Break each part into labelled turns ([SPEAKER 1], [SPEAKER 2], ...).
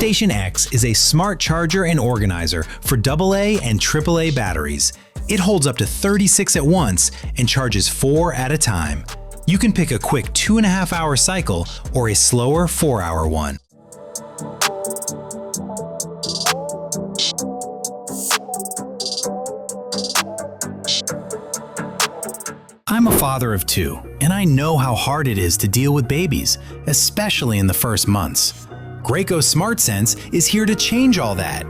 [SPEAKER 1] Station X is a smart charger and organizer for AA and AAA batteries. It holds up to 36 at once and charges 4 at a time. You can pick a quick 2.5-hour cycle or a slower 4-hour one. I'm a father of 2, and I know how hard it is to deal with babies, especially in the first months. Graco SmartSense is here to change all that.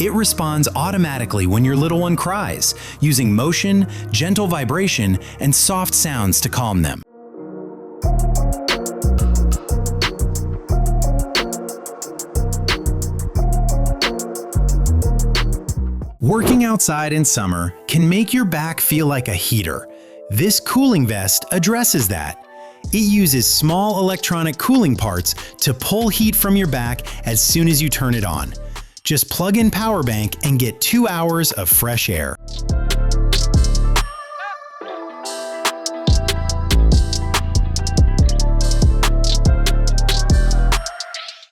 [SPEAKER 1] It responds automatically when your little one cries, using motion, gentle vibration, and soft sounds to calm them. Working outside in summer can make your back feel like a heater. This cooling vest addresses that. It uses small electronic cooling parts to pull heat from your back as soon as you turn it on. Just plug in power bank and get 2 hours of fresh air.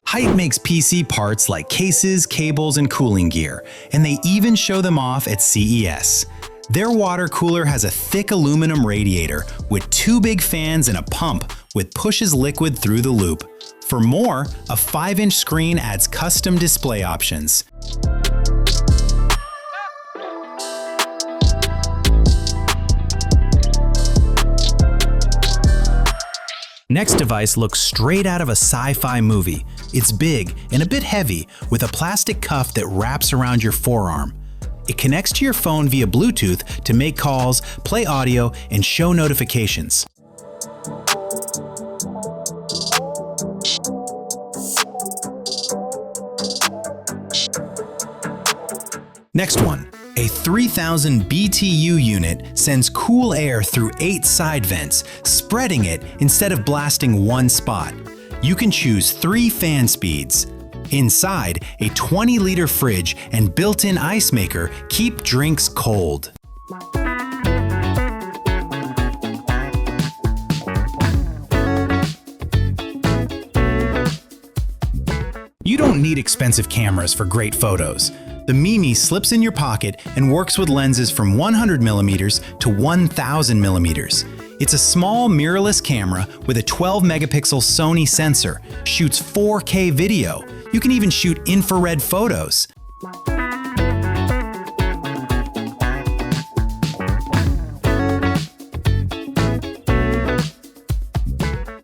[SPEAKER 1] Haidt makes PC parts like cases, cables, and cooling gear, and they even show them off at CES. Their water cooler has a thick aluminum radiator with 2 big fans and a pump which pushes liquid through the loop. For more, a 5-inch screen adds custom display options. Next device looks straight out of a sci-fi movie. It's big and a bit heavy with a plastic cuff that wraps around your forearm. It connects to your phone via Bluetooth to make calls, play audio, and show notifications. Next one, a 3000 BTU unit sends cool air through 8 side vents, spreading it instead of blasting one spot. You can choose 3 fan speeds. Inside, a 20-liter fridge and built-in ice maker keep drinks cold. You don't need expensive cameras for great photos. The Mimi slips in your pocket and works with lenses from 100mm to 1000mm. It's a small mirrorless camera with a 12-megapixel Sony sensor, shoots 4K video. You can even shoot infrared photos.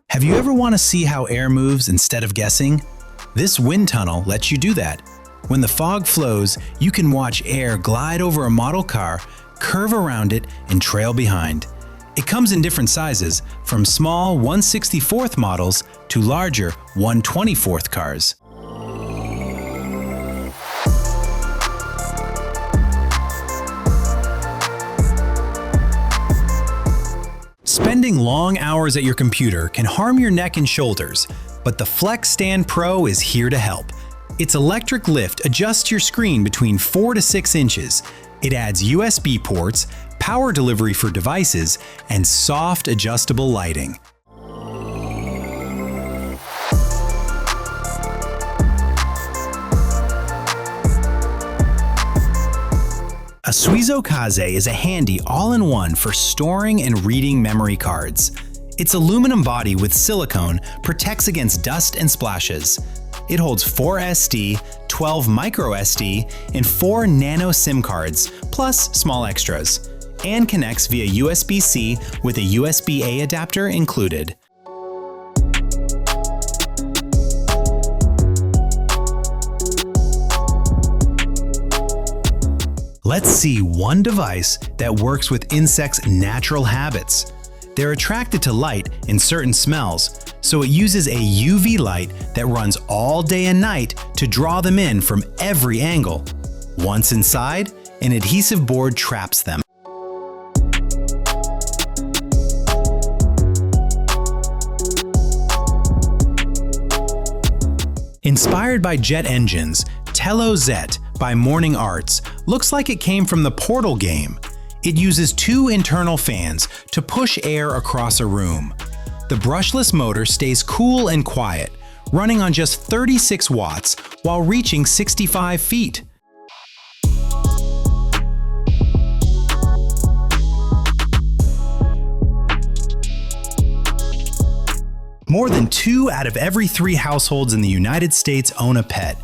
[SPEAKER 1] Have you ever want to see how air moves instead of guessing? This wind tunnel lets you do that. When the fog flows, you can watch air glide over a model car, curve around it, and trail behind. It comes in different sizes, from small 1/64th models to larger 1/24th cars. Spending long hours at your computer can harm your neck and shoulders, but the Flex Stand Pro is here to help. Its electric lift adjusts your screen between 4 to 6 inches. It adds USB ports, power delivery for devices, and soft adjustable lighting. A Suizo Kaze is a handy all-in-one for storing and reading memory cards. Its aluminum body with silicone protects against dust and splashes. It holds 4 SD, 12 micro SD, and 4 nano SIM cards, plus small extras, and connects via USB-C with a USB-A adapter included. Let's see one device that works with insects' natural habits. They're attracted to light and certain smells, so it uses a UV light that runs all day and night to draw them in from every angle. Once inside, an adhesive board traps them. Inspired by jet engines, Tello Zet by Morning Arts looks like it came from the Portal game. It uses 2 internal fans to push air across a room. The brushless motor stays cool and quiet, running on just 36 watts while reaching 65 feet. More than 2 out of every 3 households in the United States own a pet,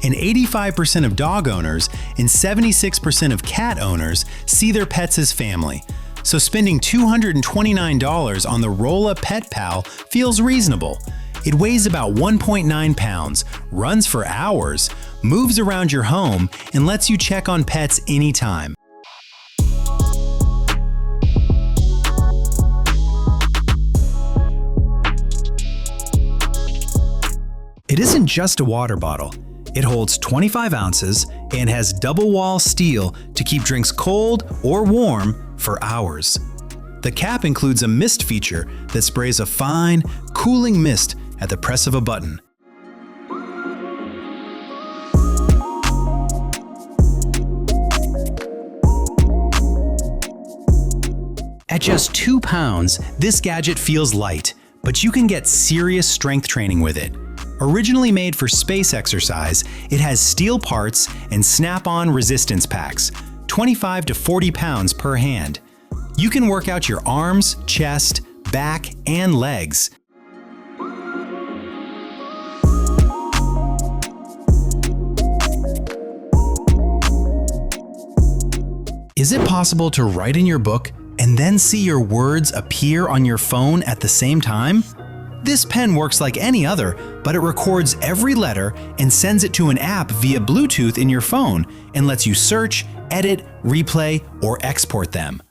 [SPEAKER 1] and 85% of dog owners and 76% of cat owners see their pets as family. So spending $229 on the Rolla Pet Pal feels reasonable. It weighs about 1.9 pounds, runs for hours, moves around your home, and lets you check on pets anytime. It isn't just a water bottle. It holds 25 ounces and has double wall steel to keep drinks cold or warm for hours. The cap includes a mist feature that sprays a fine, cooling mist at the press of a button. At just 2 pounds, this gadget feels light, but you can get serious strength training with it. Originally made for space exercise, it has steel parts and snap-on resistance packs, 25 to 40 pounds per hand. You can work out your arms, chest, back, and legs. Is it possible to write in your book and then see your words appear on your phone at the same time? This pen works like any other, but it records every letter and sends it to an app via Bluetooth in your phone and lets you search, edit, replay, or export them.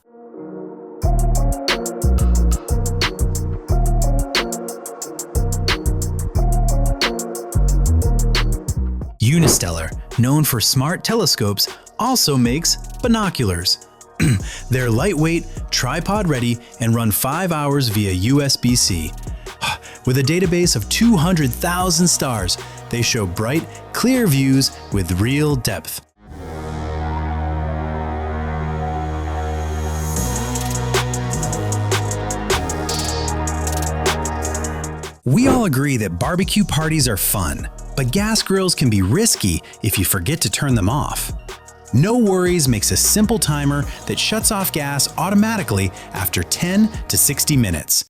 [SPEAKER 1] Unistellar, known for smart telescopes, also makes binoculars. They're lightweight, tripod-ready, and run 5 hours via USB-C. With a database of 200,000 stars, they show bright, clear views with real depth. We all agree that barbecue parties are fun, but gas grills can be risky if you forget to turn them off. No Worries makes a simple timer that shuts off gas automatically after 10 to 60 minutes.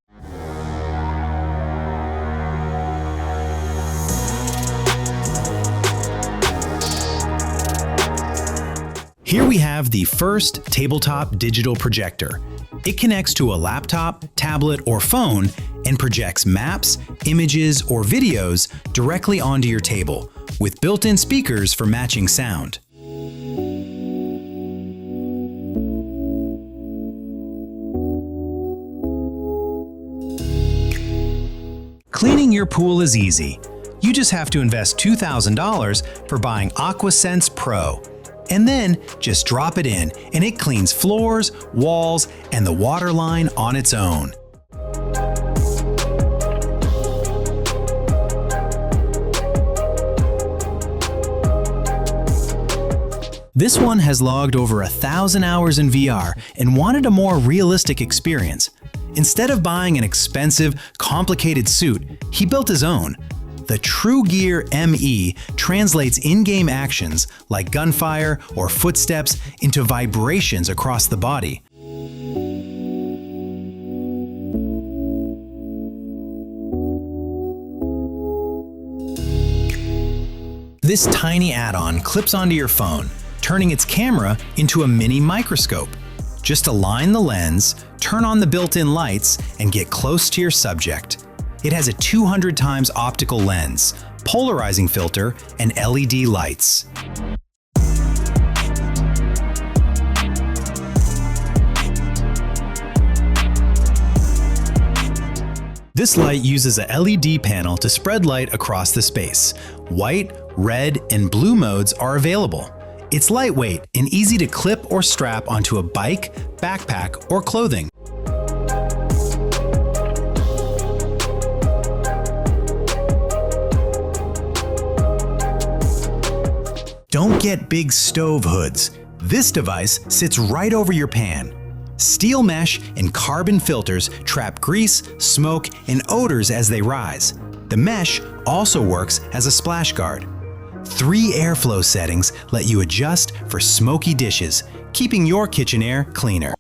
[SPEAKER 1] Here we have the first tabletop digital projector. It connects to a laptop, tablet, or phone and projects maps, images, or videos directly onto your table, with built-in speakers for matching sound. Cleaning your pool is easy. You just have to invest $2,000 for buying AquaSense Pro. And then just drop it in, and it cleans floors, walls, and the water line on its own. This one has logged over 1,000 hours in VR and wanted a more realistic experience. Instead of buying an expensive, complicated suit, he built his own. The TrueGear ME translates in-game actions like gunfire or footsteps into vibrations across the body. This tiny add-on clips onto your phone, turning its camera into a mini microscope. Just align the lens, turn on the built-in lights, and get close to your subject. It has a 200 times optical lens, polarizing filter, and LED lights. This light uses a LED panel to spread light across the space. White, red, and blue modes are available. It's lightweight and easy to clip or strap onto a bike, backpack, or clothing. Don't get big stove hoods. This device sits right over your pan. Steel mesh and carbon filters trap grease, smoke, and odors as they rise. The mesh also works as a splash guard. 3 airflow settings let you adjust for smoky dishes, keeping your kitchen air cleaner.